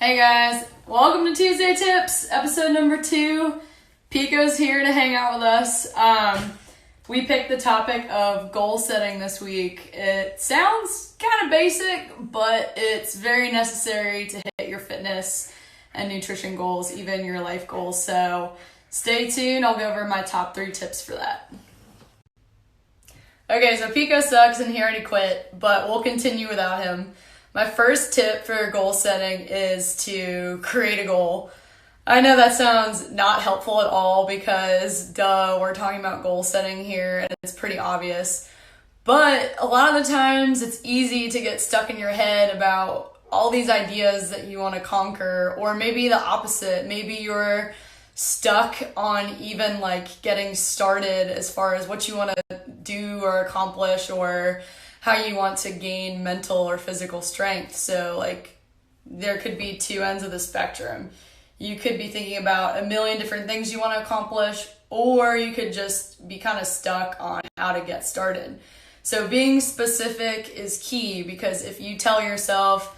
Hey guys, welcome to Tuesday Tips, episode number 2. Pico's here to hang out with us. We picked the topic of goal setting this week. It sounds kind of basic, but it's very necessary to hit your fitness and nutrition goals, even your life goals. So stay tuned, I'll go over my top 3 tips for that. Okay, so Pico sucks and he already quit, but we'll continue without him. My first tip for goal setting is to create a goal. I know that sounds not helpful at all because, we're talking about goal setting here and it's pretty obvious. But a lot of the times it's easy to get stuck in your head about all these ideas that you want to conquer, or maybe the opposite. Maybe you're stuck on even getting started as far as what you want to do or accomplish, or how you want to gain mental or physical strength. So there could be 2 ends of the spectrum. You could be thinking about a million different things you want to accomplish, or you could just be kind of stuck on how to get started. So being specific is key, because if you tell yourself,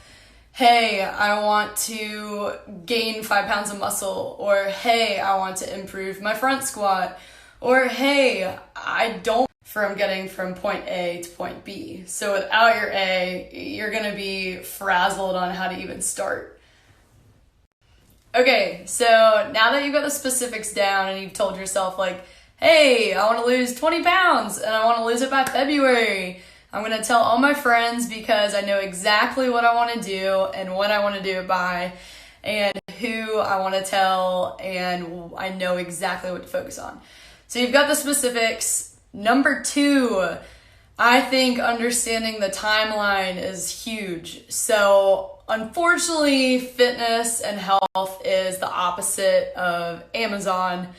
hey, I want to gain 5 pounds of muscle, or hey, I want to improve my front squat, or hey, I don't from getting from point A to point B. So without your A, you're going to be frazzled on how to even start. Okay, so now that you've got the specifics down and you've told yourself hey, I want to lose 20 pounds and I want to lose it by February. I'm going to tell all my friends because I know exactly what I want to do and when I want to do it by, and who I want to tell, and I know exactly what to focus on. So you've got the specifics. Number 2, I think understanding the timeline is huge. So unfortunately, fitness and health is the opposite of Amazon.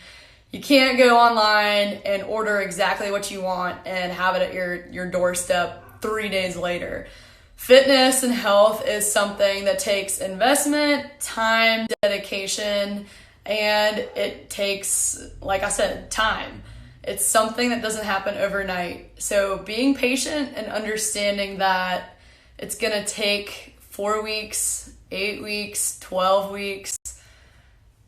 You can't go online and order exactly what you want and have it at your doorstep 3 days later. Fitness and health is something that takes investment, time, dedication, and it takes, like I said, time. It's something that doesn't happen overnight. So being patient and understanding that it's going to take 4 weeks, 8 weeks, 12 weeks,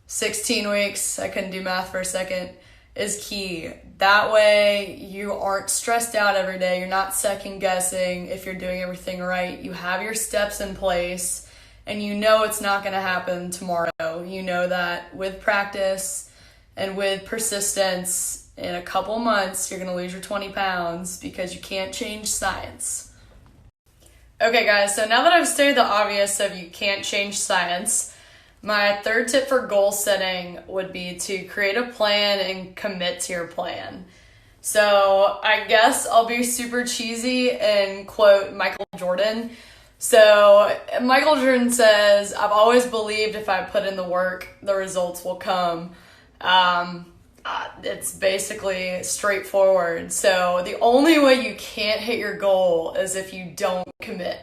16 weeks, I couldn't do math for a second, is key. That way you aren't stressed out every day. You're not second guessing if you're doing everything right. You have your steps in place and you know it's not going to happen tomorrow. You know that with practice and with persistence, in a couple months, you're going to lose your 20 pounds because you can't change science. Okay, guys, so now that I've stated the obvious of you can't change science, my third tip for goal setting would be to create a plan and commit to your plan. So I guess I'll be super cheesy and quote Michael Jordan. So Michael Jordan says, "I've always believed if I put in the work, the results will come." It's basically straightforward. So the only way you can't hit your goal is if you don't commit.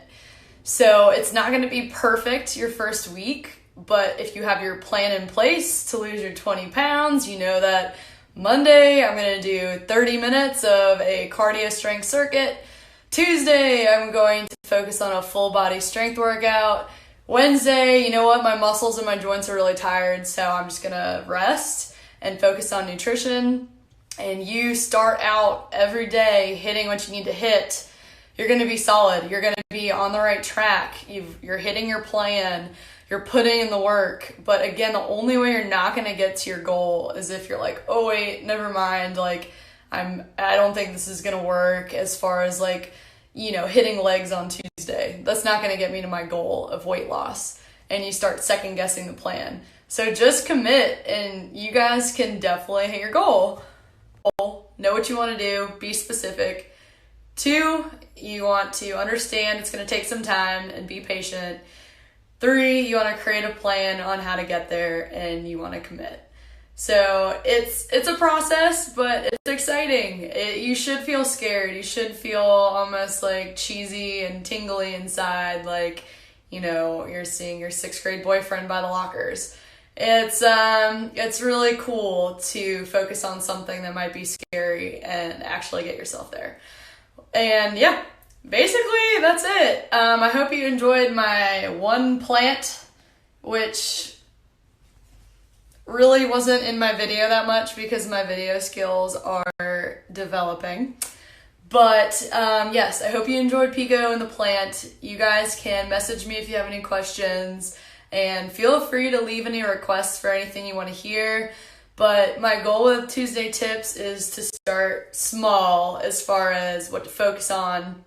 So it's not going to be perfect your first week, but if you have your plan in place to lose your 20 pounds, you know that Monday I'm going to do 30 minutes of a cardio strength circuit. Tuesday I'm going to focus on a full body strength workout. Wednesday, you know what, my muscles and my joints are really tired, so I'm just going to rest and focus on nutrition. And you start out every day hitting what you need to hit. You're going to be solid. You're going to be on the right track. You're hitting your plan. You're putting in the work. But again, the only way you're not going to get to your goal is if you're oh wait, never mind. I don't think this is going to work as far as hitting legs on Tuesday. That's not going to get me to my goal of weight loss. And you start second guessing the plan. So just commit and you guys can definitely hit your goal. Know what you want to do, be specific. 2, you want to understand it's going to take some time and be patient. 3, you want to create a plan on how to get there and you want to commit. So it's a process, but it's exciting. You should feel scared. You should feel almost cheesy and tingly inside, you're seeing your 6th grade boyfriend by the lockers. It's really cool to focus on something that might be scary and actually get yourself there. And yeah, basically that's it. I hope you enjoyed my one plant which really wasn't in my video that much because my video skills are developing. But yes, I hope you enjoyed Pico and the plant. You guys can message me if you have any questions, and feel free to leave any requests for anything you want to hear. But my goal with Tuesday Tips is to start small as far as what to focus on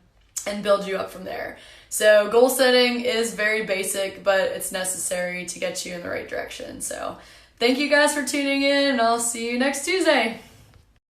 and build you up from there. So goal setting is very basic, but it's necessary to get you in the right direction. So thank you guys for tuning in, and I'll see you next Tuesday.